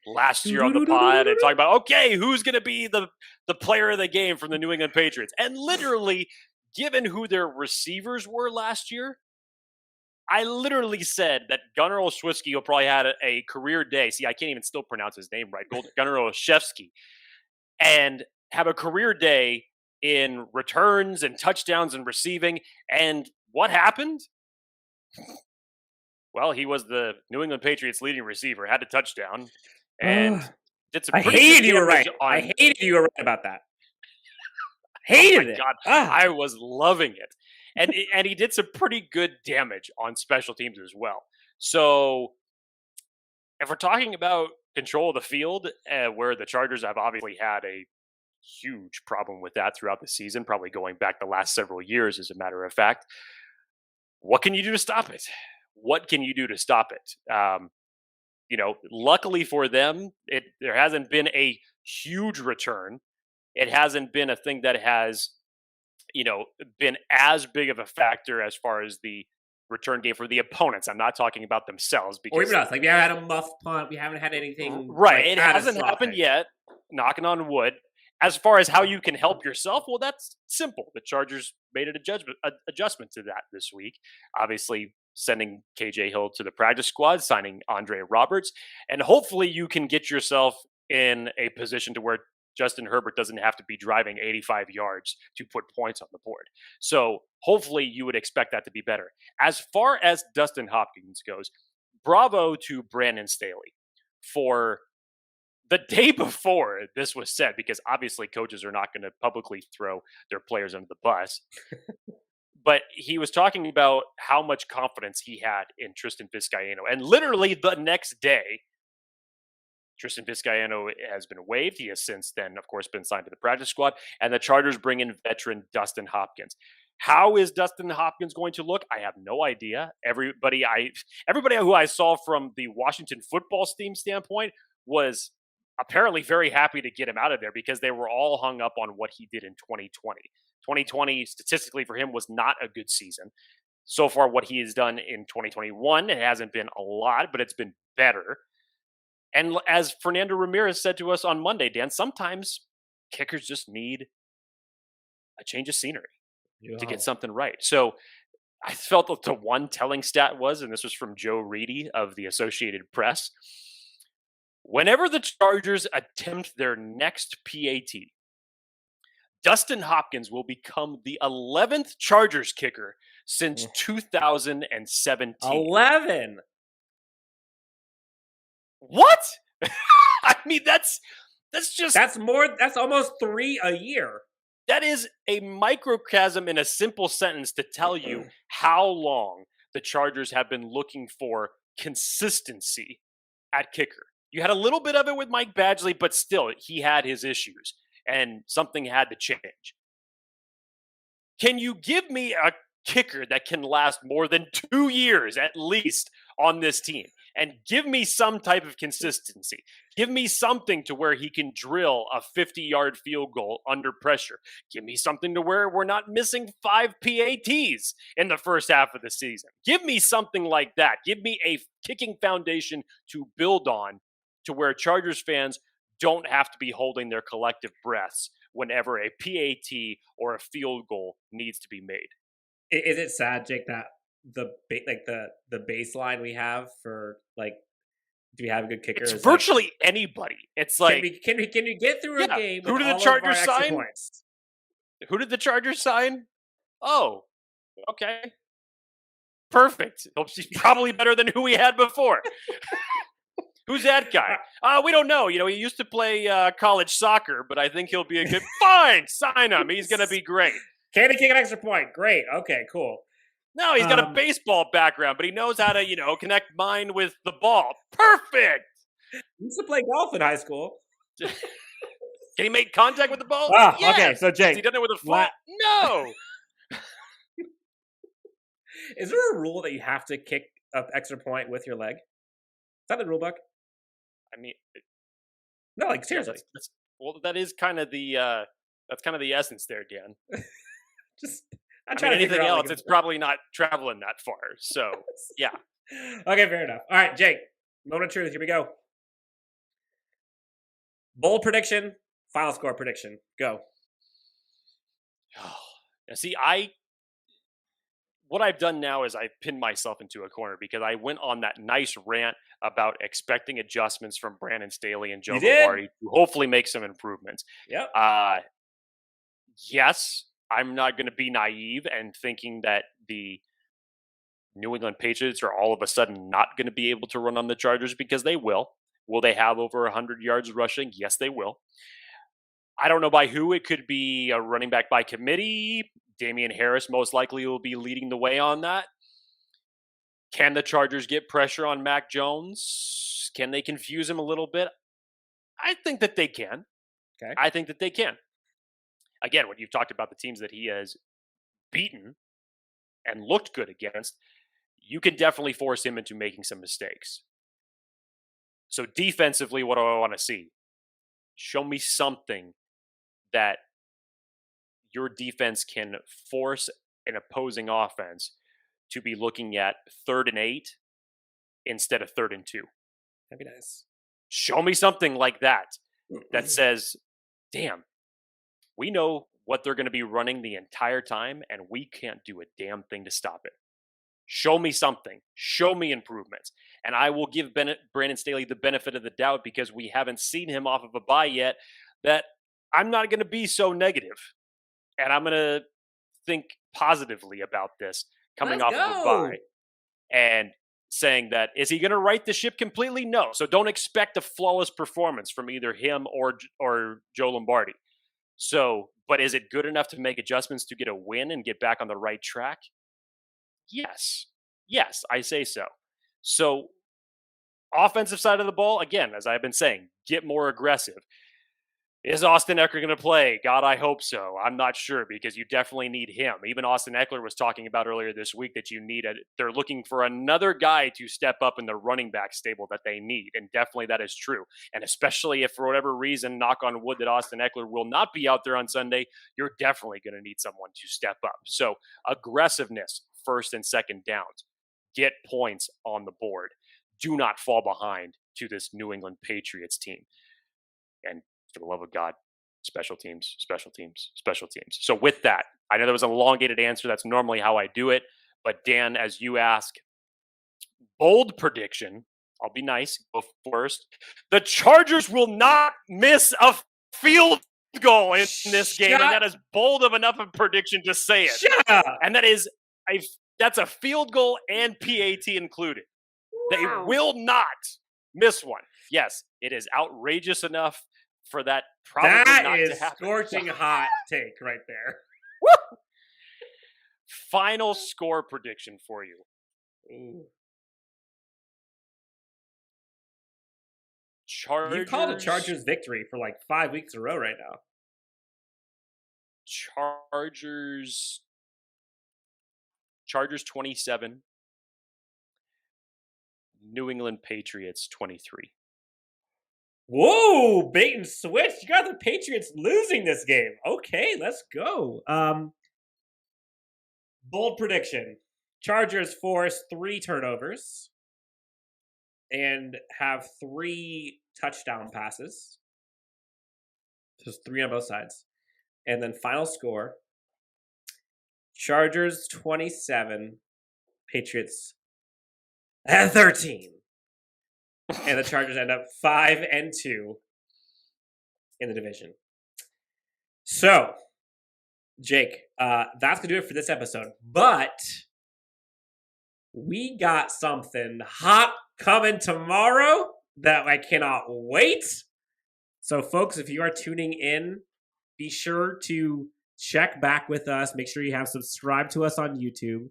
last year on the pod and talking about, okay, who's going to be the player of the game from the New England Patriots? And literally, given who their receivers were last year, I literally said that Gunnar Olszewski will probably had a career day. See, I can't even still pronounce his name right. Gunnar Olszewski. And have a career day in returns and touchdowns and receiving. And what happened? Well, he was the New England Patriots leading receiver, had a touchdown, and did some I hated you were right. I hated you were right about that. Hated it. God, I was loving it. And he did some pretty good damage on special teams as well. So if we're talking about control of the field, where the Chargers have obviously had a huge problem with that throughout the season, probably going back the last several years, as a matter of fact, what can you do to stop it? What can you do to stop it? Luckily for them, there hasn't been a huge return. It hasn't been a thing that has, been as big of a factor as far as the return game for the opponents. I'm not talking about themselves. Because, or even us. Like, we haven't had a muffed punt. We haven't had anything. Right. It hasn't happened yet. Knocking on wood. As far as how you can help yourself, well, that's simple. The Chargers made an adjustment to that this week. Obviously, sending KJ Hill to the practice squad, signing Andre Roberts, and hopefully you can get yourself in a position to where Justin Herbert doesn't have to be driving 85 yards to put points on the board. So hopefully you would expect that to be better. As far as Dustin Hopkins goes, bravo to Brandon Staley for the day before this was said, because obviously coaches are not going to publicly throw their players under the bus. But he was talking about how much confidence he had in Tristan Vizcaino. And literally the next day, Tristan Vizcaino has been waived. He has since then, of course, been signed to the practice squad. And the Chargers bring in veteran Dustin Hopkins. How is Dustin Hopkins going to look? I have no idea. Everybody who I saw from the Washington football team standpoint was apparently very happy to get him out of there because they were all hung up on what he did in 2020. 2020, statistically for him, was not a good season. So far, what he has done in 2021, it hasn't been a lot, but it's been better. And as Fernando Ramirez said to us on Monday, Dan, sometimes kickers just need a change of scenery to get something right. So I felt that the one telling stat was, and this was from Joe Reedy of the Associated Press, whenever the Chargers attempt their next PAT, Dustin Hopkins will become the 11th Chargers kicker since 2017. 11. What? I mean, that's almost 3 a year. That is a microcosm in a simple sentence to tell you how long the Chargers have been looking for consistency at kicker. You had a little bit of it with Mike Badgley, but still, he had his issues, and something had to change. Can you give me a kicker that can last more than 2 years at least on this team? And give me some type of consistency. Give me something to where he can drill a 50-yard field goal under pressure. Give me something to where we're not missing 5 PATs in the first half of the season. Give me something like that. Give me a kicking foundation to build on to where Chargers fans don't have to be holding their collective breaths whenever a PAT or a field goal needs to be made. Is it sad, Jake, that the baseline we have for do we have a good kicker? It's virtually anybody. It's like can we get through a game? Who did the Chargers sign? Who did the Chargers sign? Oh, okay, perfect. He's probably better than who we had before. Who's that guy? We don't know. You know, he used to play college soccer, but I think he'll be a good. Fine, sign him. He's going to be great. Can he kick an extra point? Great. Okay, cool. No, he's got a baseball background, but he knows how to, connect mine with the ball. Perfect. He used to play golf in high school. Can he make contact with the ball? Oh, yes. okay. So, Jake. Has he done it with a foot? No. Is there a rule that you have to kick an extra point with your leg? Is that the rule book? I mean, no, seriously. That is kind of the essence there, Dan. Anything else, it's probably not traveling that far. So, yeah. Okay, fair enough. All right, Jake, moment of truth. Here we go. Bold prediction, final score prediction. Go. Now, see, what I've done now is I've pinned myself into a corner because I went on that nice rant about expecting adjustments from Brandon Staley and Joe Lombardi to hopefully make some improvements. Yep. Yes, I'm not going to be naive and thinking that the New England Patriots are all of a sudden not going to be able to run on the Chargers, because they will. Will they have over 100 yards rushing? Yes, they will. I don't know by who. It could be a running back by committee. Damian Harris most likely will be leading the way on that. Can the Chargers get pressure on Mac Jones? Can they confuse him a little bit? I think that they can. Okay. I think that they can. Again, when you've talked about the teams that he has beaten and looked good against, you can definitely force him into making some mistakes. So defensively, what do I want to see? Show me something that your defense can force an opposing offense to be looking at 3rd and 8 instead of 3rd and 2. That'd be nice. Show me something like that that says, damn, We know what they're going to be running the entire time, and we can't do a damn thing to stop it. Show me something. Show me improvements. And I will give Brandon Staley the benefit of the doubt because we haven't seen him off of a bye yet, that I'm not going to be so negative. And I'm going to think positively about this coming off of a bye. And saying that, is he going to right the ship completely? No. So don't expect a flawless performance from either him or Joe Lombardi. So, but is it good enough to make adjustments to get a win and get back on the right track? Yes. Yes, I say so. So, offensive side of the ball, again, as I've been saying, get more aggressive. Is Austin Eckler going to play? God, I hope so. I'm not sure because you definitely need him. Even Austin Eckler was talking about earlier this week that they're looking for another guy to step up in the running back stable that they need. And definitely that is true. And especially if for whatever reason, knock on wood, that Austin Eckler will not be out there on Sunday, you're definitely going to need someone to step up. So aggressiveness, first and second downs. Get points on the board. Do not fall behind to this New England Patriots team. And for the love of God, special teams, special teams, special teams. So with that, I know there was an elongated answer. That's normally how I do it. But Dan, as you ask, bold prediction, I'll be nice, go first. The Chargers will not miss a field goal in this game. And that is bold of enough of a prediction to say it. And that's a field goal and PAT included. Wow. They will not miss one. Yes, it is outrageous enough for that probably not to happen. That is scorching hot take right there. Woo! Final score prediction for you. Ooh. Chargers. You called a Chargers victory for like 5 weeks in a row right now. Chargers 27. New England Patriots 23. Whoa, bait and switch. You got the Patriots losing this game. Okay, let's go. Bold prediction. Chargers force 3 turnovers and have 3 touchdown passes. Just 3 on both sides. And then final score. Chargers 27, Patriots 13. And the Chargers end up 5-2 in the division. So, Jake, that's going to do it for this episode. But we got something hot coming tomorrow that I cannot wait. So, folks, if you are tuning in, be sure to check back with us. Make sure you have subscribed to us on YouTube.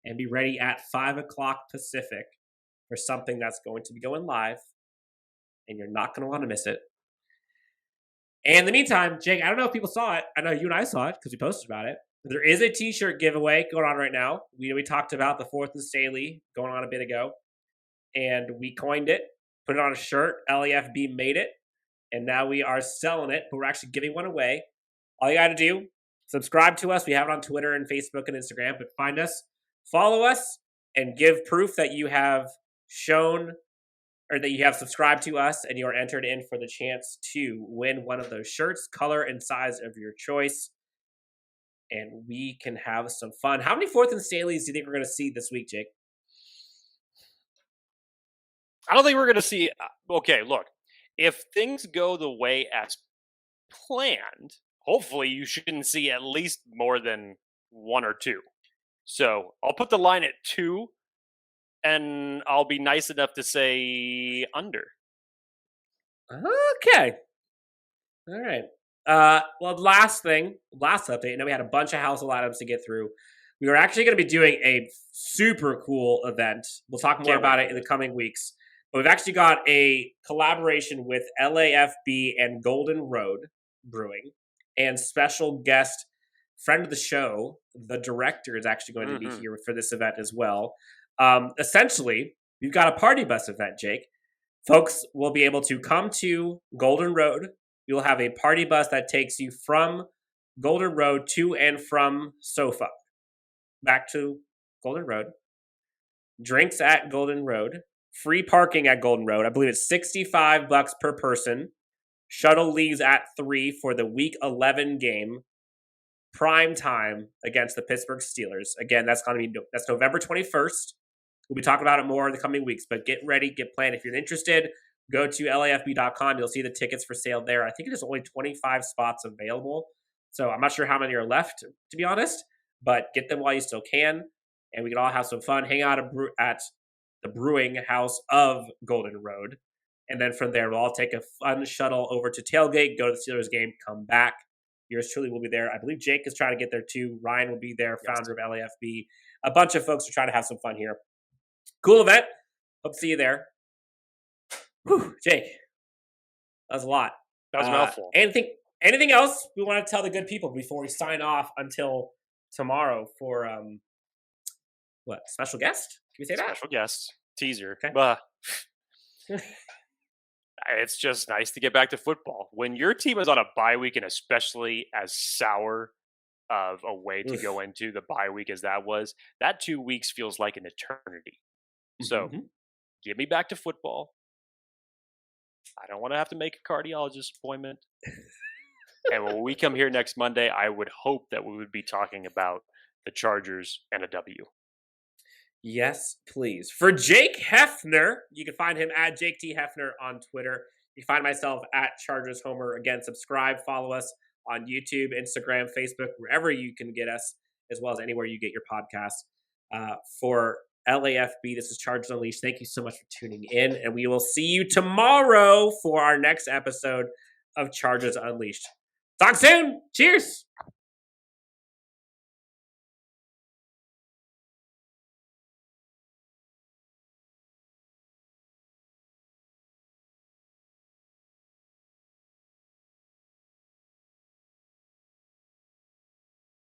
And be ready at 5 o'clock Pacific for something that's going to be going live. And you're not going to want to miss it. And in the meantime, Jake, I don't know if people saw it. I know you and I saw it because we posted about it. There is a t-shirt giveaway going on right now. We talked about the 4th and Staley going on a bit ago. And we coined it, put it on a shirt. LAFB made it. And now we are selling it, but we're actually giving one away. All you got to do, subscribe to us. We have it on Twitter and Facebook and Instagram, but find us. Follow us and give proof that you have shown or that you have subscribed to us and you are entered in for the chance to win one of those shirts, color and size of your choice. And we can have some fun. How many 4th and Staleys do you think we're going to see this week, Jake? I don't think we're going to see. Okay, look, if things go the way as planned, hopefully you shouldn't see at least more than 1 or 2. So I'll put the line at 2, and I'll be nice enough to say under. Okay. All right. Well, last update. I know we had a bunch of household items to get through. We are actually going to be doing a super cool event. We'll talk more about it in the coming weeks. But we've actually got a collaboration with LAFB and Golden Road Brewing, and special guest friend of the show, the director, is actually going to be here for this event as well. Essentially, we've got a party bus event, Jake. Folks will be able to come to Golden Road. You'll have a party bus that takes you from Golden Road to and from Sofa. Back to Golden Road. Drinks at Golden Road. Free parking at Golden Road. I believe it's $65 per person. Shuttle leaves at 3 for the Week 11 game, prime time against the Pittsburgh Steelers. Again, that's November 21st. We'll be talking about it more in the coming weeks, but get ready, get planned. If you're interested, go to LAFB.com. You'll see the tickets for sale there. I think there's only 25 spots available, so I'm not sure how many are left, to be honest, but get them while you still can, and we can all have some fun, hang out at the brewing house of Golden Road. And then from there, we'll all take a fun shuttle over to Tailgate, go to the Steelers game, come back. Yours truly will be there. I believe Jake is trying to get there too. Ryan will be there, founder of LAFB. A bunch of folks are trying to have some fun here. Cool event. Hope to see you there. Whew, Jake, that was a lot. That was a mouthful. Anything else we want to tell the good people before we sign off until tomorrow for special guest? Can we say that? Special guest. Teaser. Okay. It's just nice to get back to football. When your team is on a bye week, and especially as sour of a way to go into the bye week as that was, that 2 weeks feels like an eternity. So get me back to football. I don't want to have to make a cardiologist appointment. And when we come here next Monday, I would hope that we would be talking about the Chargers and a W. Yes, please. For Jake Hefner, you can find him at Jake T. Hefner on Twitter. You can find myself at Chargers Homer. Again, subscribe, follow us on YouTube, Instagram, Facebook, wherever you can get us, as well as anywhere you get your podcast. For LAFB, this is Chargers Unleashed. Thank you so much for tuning in, and we will see you tomorrow for our next episode of Chargers Unleashed. Talk soon. Cheers.